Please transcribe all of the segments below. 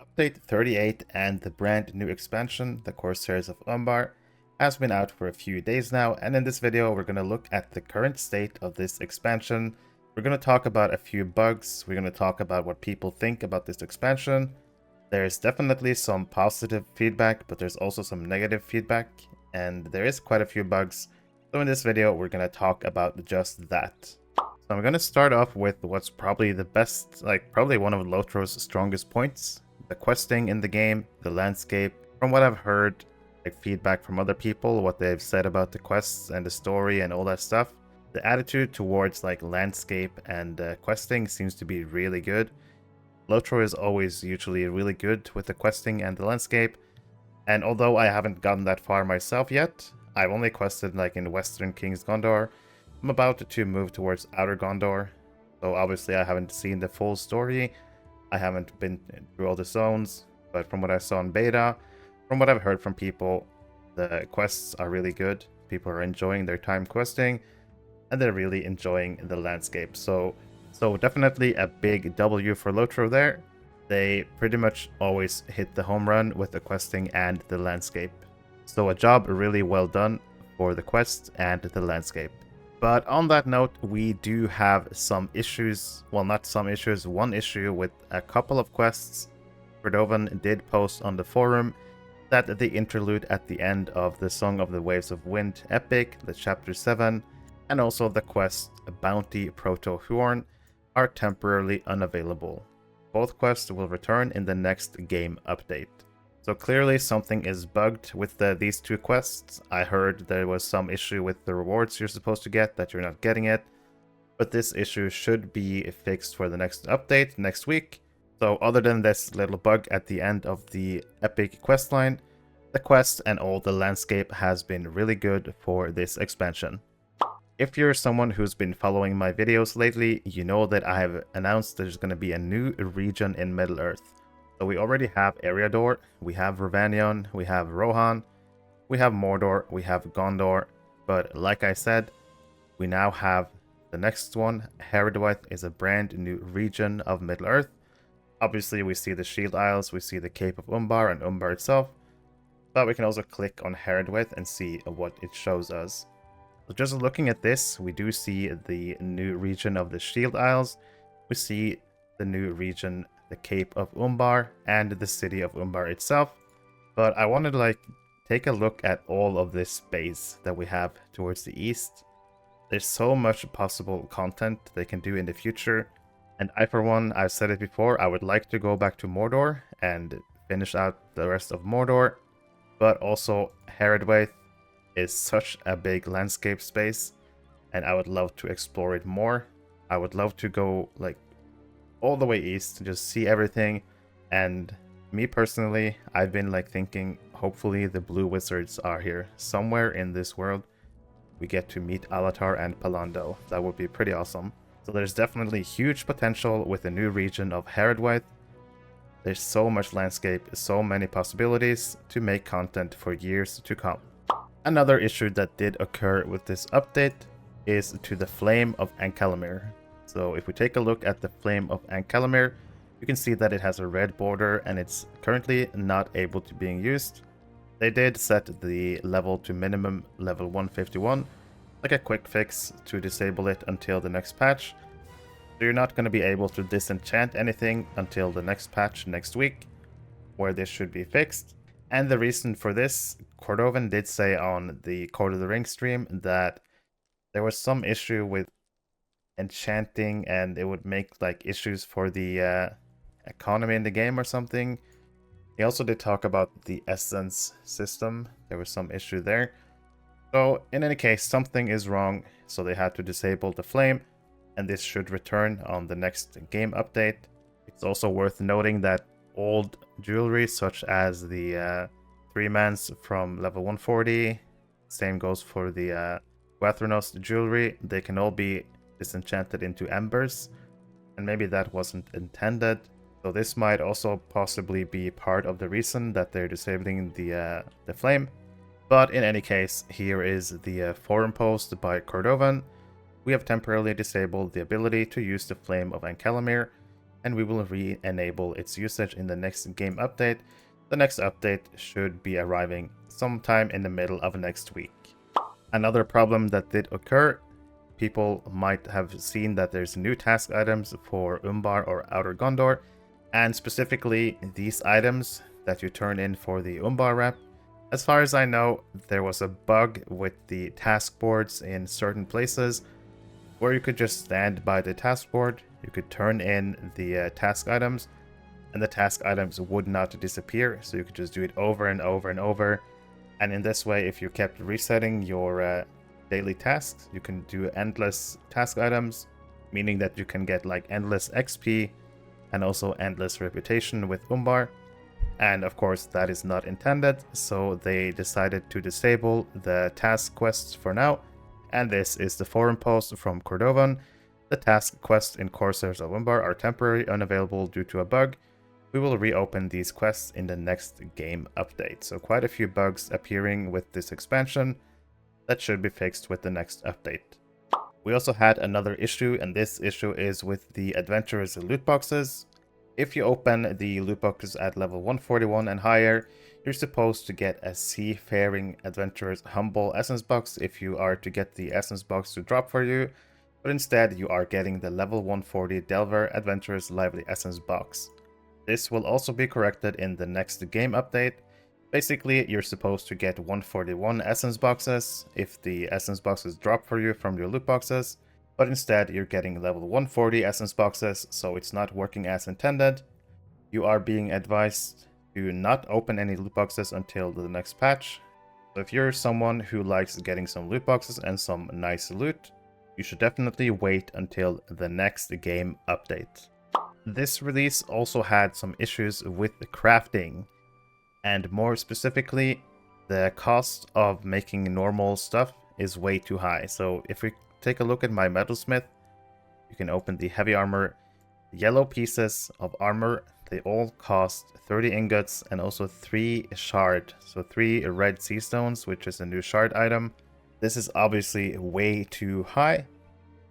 Update 38 and the brand new expansion, the Corsairs of Umbar, has been out for a few days now, and in this video we're going to look at the current state of this expansion. We're going to talk about a few bugs, we're going to talk about what people think about this expansion. There's definitely some positive feedback, but there's also some negative feedback, and there is quite a few bugs. So in this video we're going to talk about just that. So I'm going to start off with what's probably the best, probably one of LOTRO's strongest points. The questing in the game, the landscape. From what I've heard, feedback from other people, what they've said about the quests and the story and all that stuff, the attitude towards landscape and questing seems to be really good. LOTRO is always usually really good with the questing and the landscape, and although I haven't gotten that far myself yet, I've only quested in Western King's Gondor. I'm about to move towards Outer Gondor, so obviously I haven't seen the full story. I haven't been through all the zones, but from what I saw in beta, from what I've heard from people, the quests are really good. People are enjoying their time questing, and they're really enjoying the landscape. So definitely a big W for LOTRO there. They pretty much always hit the home run with the questing and the landscape. So a job really well done for the quest and the landscape. But on that note, we do have some issues. Well, not some issues, one issue with a couple of quests. Cordovan did post on the forum that the interlude at the end of the Song of the Waves of Wind epic, the chapter 7, and also the quest Bounty Proto-Huorn are temporarily unavailable. Both quests will return in the next game update. So clearly something is bugged with these two quests. I heard there was some issue with the rewards you're supposed to get, that you're not getting it. But this issue should be fixed for the next update next week. So other than this little bug at the end of the epic questline, the quest and all the landscape has been really good for this expansion. If you're someone who's been following my videos lately, you know that I have announced there's going to be a new region in Middle-earth. So we already have Eriador, we have Rhovanion, we have Rohan, we have Mordor, we have Gondor, but like I said, we now have the next one. Haradwaith is a brand new region of Middle-earth. Obviously we see the Shield Isles, we see the Cape of Umbar and Umbar itself, but we can also click on Haradwaith and see what it shows us. So just looking at this, we do see the new region of the Shield Isles, we see the new region, the Cape of Umbar, and the city of Umbar itself. But I wanted to take a look at all of this space that we have towards the east. There's so much possible content they can do in the future, and I for one, I've said it before, I would like to go back to Mordor and finish out the rest of Mordor, but also Haradwaith is such a big landscape space, and I would love to explore it more. I would love to go all the way east to just see everything. And me personally, I've been thinking hopefully the blue wizards are here somewhere in this world. We get to meet Alatar and Palando. That would be pretty awesome. So there's definitely huge potential with the new region of Haradwaith. There's so much landscape, so many possibilities to make content for years to come. Another issue that did occur with this update is to the Flame of Ancalamír. So if we take a look at the Flame of Ancalamír, you can see that it has a red border and it's currently not able to be used. They did set the level to minimum level 151, like a quick fix to disable it until the next patch. So you're not going to be able to disenchant anything until the next patch next week, where this should be fixed. And the reason for this, Cordovan did say on the Court of the Ring stream that there was some issue with enchanting and it would make issues for the economy in the game or something. He also did talk about the essence system. There was some issue there. So in any case, something is wrong, so they had to disable the flame, and this should return on the next game update. It's also worth noting that old jewelry such as the 3-mans from level 140, same goes for the Guathranos jewelry, they can all be disenchanted into embers, and maybe that wasn't intended. So this might also possibly be part of the reason that they're disabling the flame. But in any case, here is the forum post by Cordovan. We have temporarily disabled the ability to use the Flame of Ancalamír. and we will re-enable its usage in the next game update. The next update should be arriving sometime in the middle of next week. Another problem that did occur, people might have seen that there's new task items for Umbar or Outer Gondor, and specifically these items that you turn in for the Umbar rep. As far as I know, there was a bug with the task boards in certain places where you could just stand by the task board, you could turn in the task items, and the task items would not disappear, so you could just do it over and over and over. And in this way, if you kept resetting your daily tasks, you can do endless task items, meaning that you can get like endless XP and also endless reputation with Umbar. And of course that is not intended, so they decided to disable the task quests for now. And this is the forum post from Cordovan. The task quests in Corsairs of Umbar are temporarily unavailable due to a bug. We will reopen these quests in the next game update. So quite a few bugs appearing with this expansion that should be fixed with the next update. We also had another issue, and this issue is with the Adventurers loot boxes. If you open the loot boxes at level 141 and higher, you're supposed to get a Seafaring Adventurer's Humble Essence Box if you are to get the Essence Box to drop for you, but instead you are getting the level 140 Delver Adventurer's Lively Essence Box. This will also be corrected in the next game update. Basically, you're supposed to get 141 Essence Boxes if the Essence Boxes drop for you from your loot boxes, but instead you're getting level 140 Essence Boxes, so it's not working as intended. You are being advised to not open any loot boxes until the next patch. So if you're someone who likes getting some loot boxes and some nice loot, you should definitely wait until the next game update. This release also had some issues with the crafting, and more specifically, the cost of making normal stuff is way too high. So if we take a look at my metalsmith, you can open the heavy armor. Yellow pieces of armor, they all cost 30 ingots and also 3 shard, so 3 red sea stones, which is a new shard item. This is obviously way too high.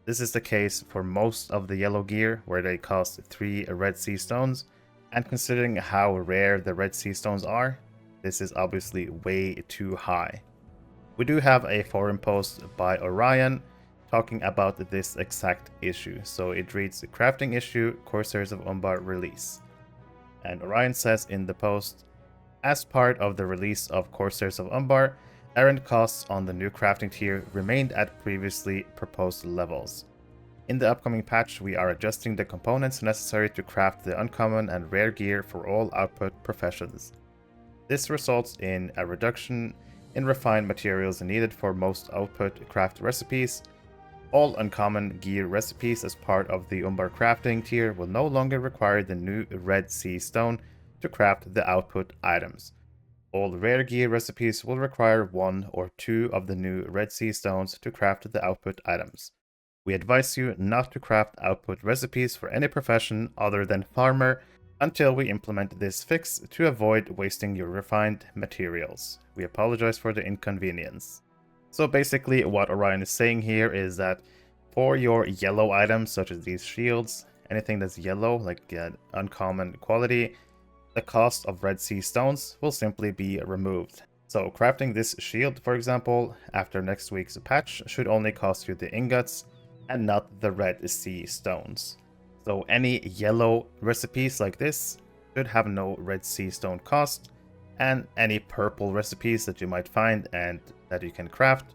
This is the case for most of the yellow gear, where they cost 3 red sea stones, and considering how rare the red sea stones are, this is obviously way too high. We do have a forum post by Orion talking about this exact issue. So it reads, crafting issue, Corsairs of Umbar release. And Orion says in the post, as part of the release of Corsairs of Umbar, errand costs on the new crafting tier remained at previously proposed levels. In the upcoming patch, we are adjusting the components necessary to craft the uncommon and rare gear for all output professions. This results in a reduction in refined materials needed for most output craft recipes. All uncommon gear recipes as part of the Umbar crafting tier will no longer require the new Red Sea Stone to craft the output items. All rare gear recipes will require 1 or 2 of the new Red Sea Stones to craft the output items. We advise you not to craft output recipes for any profession other than farmer until we implement this fix to avoid wasting your refined materials. We apologize for the inconvenience. So basically what Orion is saying here is that for your yellow items such as these shields, anything that's yellow like uncommon quality, the cost of Red Sea Stones will simply be removed. So crafting this shield, for example, after next week's patch should only cost you the ingots and not the Red Sea Stones. So any yellow recipes like this should have no Red Sea Stone cost, and any purple recipes that you might find and that you can craft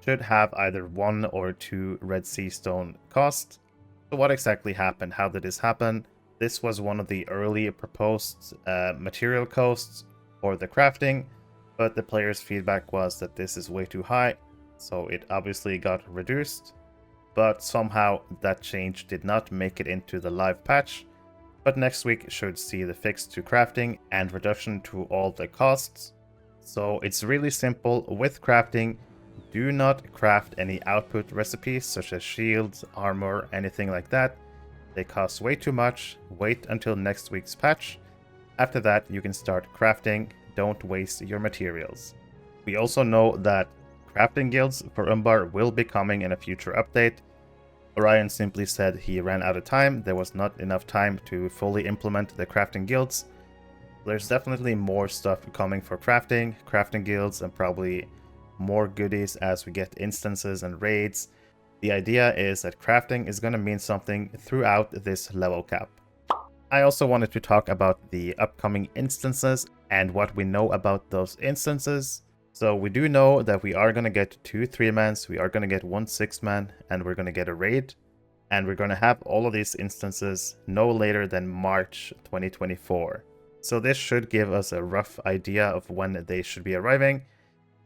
should have either 1 or 2 Red Sea Stone cost. So what exactly happened? How did this happen? This was one of the early proposed material costs for the crafting, but the players' feedback was that this is way too high, so it obviously got reduced. But somehow that change did not make it into the live patch, but next week should see the fix to crafting and reduction to all the costs. So it's really simple with crafting. Do not craft any output recipes such as shields, armor, anything like that. They cost way too much. Wait until next week's patch. After that you can start crafting. Don't waste your materials. We also know that crafting guilds for Umbar will be coming in a future update. Orion simply said he ran out of time. There was not enough time to fully implement the crafting guilds. There's definitely more stuff coming for crafting guilds, and probably more goodies as we get instances and raids. The idea is that crafting is going to mean something throughout this level cap. I also wanted to talk about the upcoming instances and what we know about those instances. So we do know that we are going to get 2 3-mans, we are going to get 1 6-man, and we're going to get a raid. And we're going to have all of these instances no later than March 2024. So this should give us a rough idea of when they should be arriving.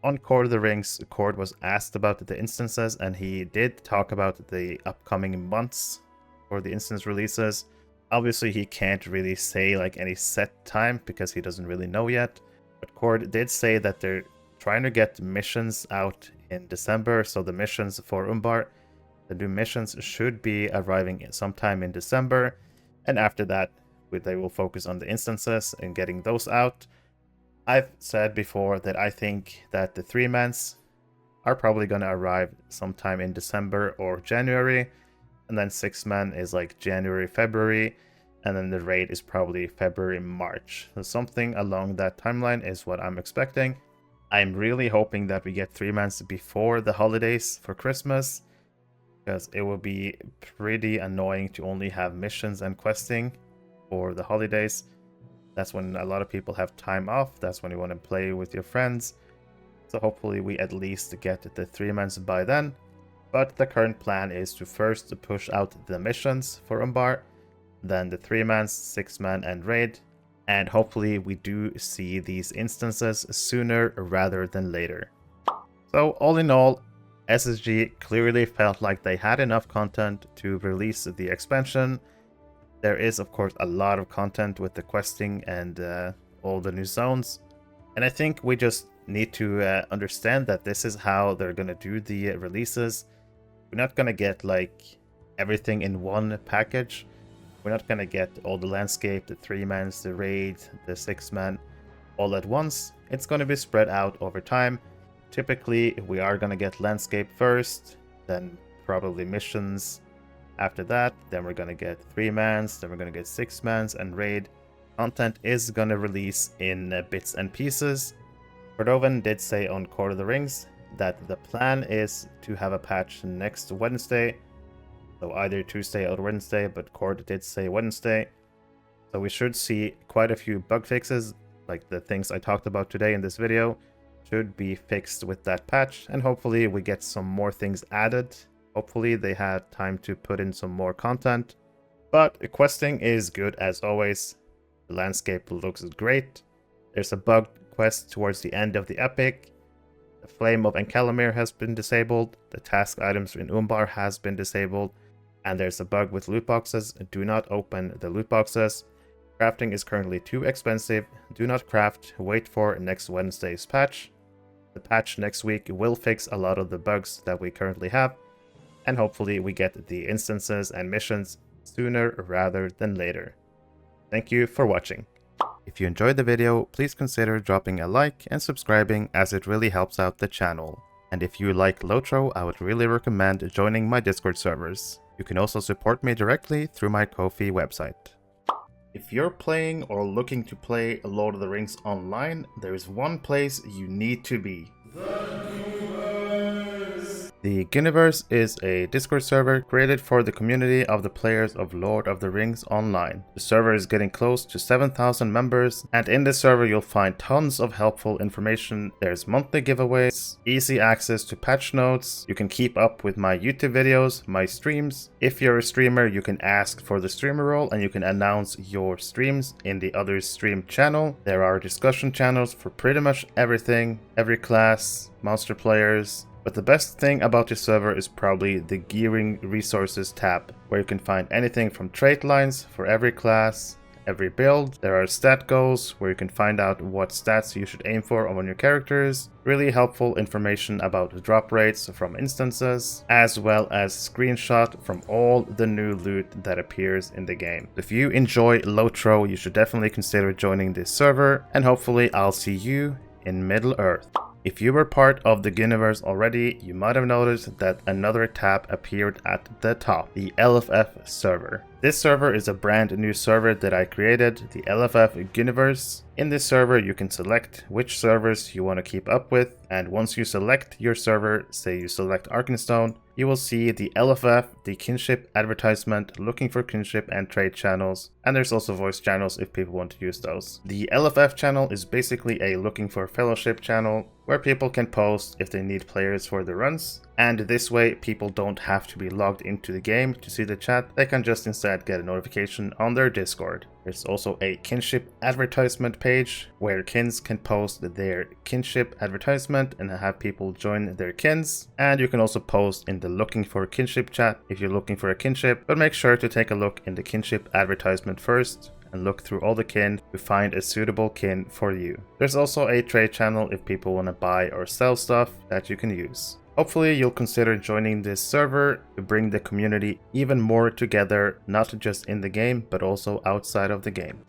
On Cord of the Rings, Cord was asked about the instances, and he did talk about the upcoming months for the instance releases. Obviously, he can't really say like any set time because he doesn't really know yet. But Cord did say that they're trying to get missions out in December. So the missions for Umbar, the new missions should be arriving sometime in December. And after that, they will focus on the instances and getting those out. I've said before that I think that the 3-mans are probably going to arrive sometime in December or January. And then 6-man is like January, February. And then the raid is probably February, March. So something along that timeline is what I'm expecting. I'm really hoping that we get 3-mans before the holidays for Christmas, because it will be pretty annoying to only have missions and questing for the holidays. That's when a lot of people have time off. That's when you want to play with your friends. So hopefully we at least get the 3-mans by then. But the current plan is to first push out the missions for Umbar, then the 3-mans, 6-man, and raid. And hopefully we do see these instances sooner rather than later. So all in all, SSG clearly felt like they had enough content to release the expansion. There is, of course, a lot of content with the questing and all the new zones. And I think we just need to understand that this is how they're going to do the releases. We're not going to get like everything in one package. We're not going to get all the landscape, the 3-mans, the raid, the 6-man all at once. It's going to be spread out over time. Typically, we are going to get landscape first, then probably missions. After that, then we're going to get 3-mans, then we're going to get 6-mans and raid. Content is going to release in bits and pieces. Cordovan did say on Cord of the Rings that the plan is to have a patch next Wednesday. So either Tuesday or Wednesday, but Cord did say Wednesday. So we should see quite a few bug fixes, like the things I talked about today in this video, should be fixed with that patch. And hopefully we get some more things added. Hopefully they had time to put in some more content. But questing is good as always. The landscape looks great. There's a bug quest towards the end of the epic. The Flame of Ancalamír has been disabled. The task items in Umbar has been disabled. And there's a bug with loot boxes. Do not open the loot boxes. Crafting is currently too expensive. Do not craft. Wait for next Wednesday's patch. The patch next week will fix a lot of the bugs that we currently have. And hopefully we get the instances and missions sooner rather than later. Thank you for watching. If you enjoyed the video, please consider dropping a like and subscribing, as it really helps out the channel. And if you like LOTRO, I would really recommend joining my Discord servers. You can also support me directly through my Ko-fi website. If you're playing or looking to play Lord of the Rings online, there is one place you need to be. The Ghyniverse is a Discord server created for the community of the players of Lord of the Rings Online. The server is getting close to 7,000 members, and in this server you'll find tons of helpful information. There's monthly giveaways, easy access to patch notes, you can keep up with my YouTube videos, my streams. If you're a streamer, you can ask for the streamer role and you can announce your streams in the other stream channel. There are discussion channels for pretty much everything, every class, monster players. But the best thing about this server is probably the Gearing Resources tab, where you can find anything from trait lines for every class, every build. There are stat goals, where you can find out what stats you should aim for on your characters. Really helpful information about drop rates from instances, as well as screenshot from all the new loot that appears in the game. If you enjoy LOTRO, you should definitely consider joining this server, and hopefully I'll see you in Middle Earth. If you were part of the Ghyniverse already, you might have noticed that another tab appeared at the top, the LFF server. This server is a brand new server that I created, the LFF Ghyniverse. In this server, you can select which servers you want to keep up with, and once you select your server, say you select Arkenstone, you will see the LFF, the kinship advertisement, looking for kinship and trade channels, and there's also voice channels if people want to use those. The LFF channel is basically a looking for fellowship channel where people can post if they need players for the runs, and this way people don't have to be logged into the game to see the chat, they can just instead get a notification on their Discord. There's also a kinship advertisement page where kins can post their kinship advertisement and have people join their kins, and you can also post in the looking for kinship chat if you're looking for a kinship, but make sure to take a look in the kinship advertisement first and look through all the kin to find a suitable kin for you. There's also a trade channel if people want to buy or sell stuff that you can use. Hopefully you'll consider joining this server to bring the community even more together, not just in the game, but also outside of the game.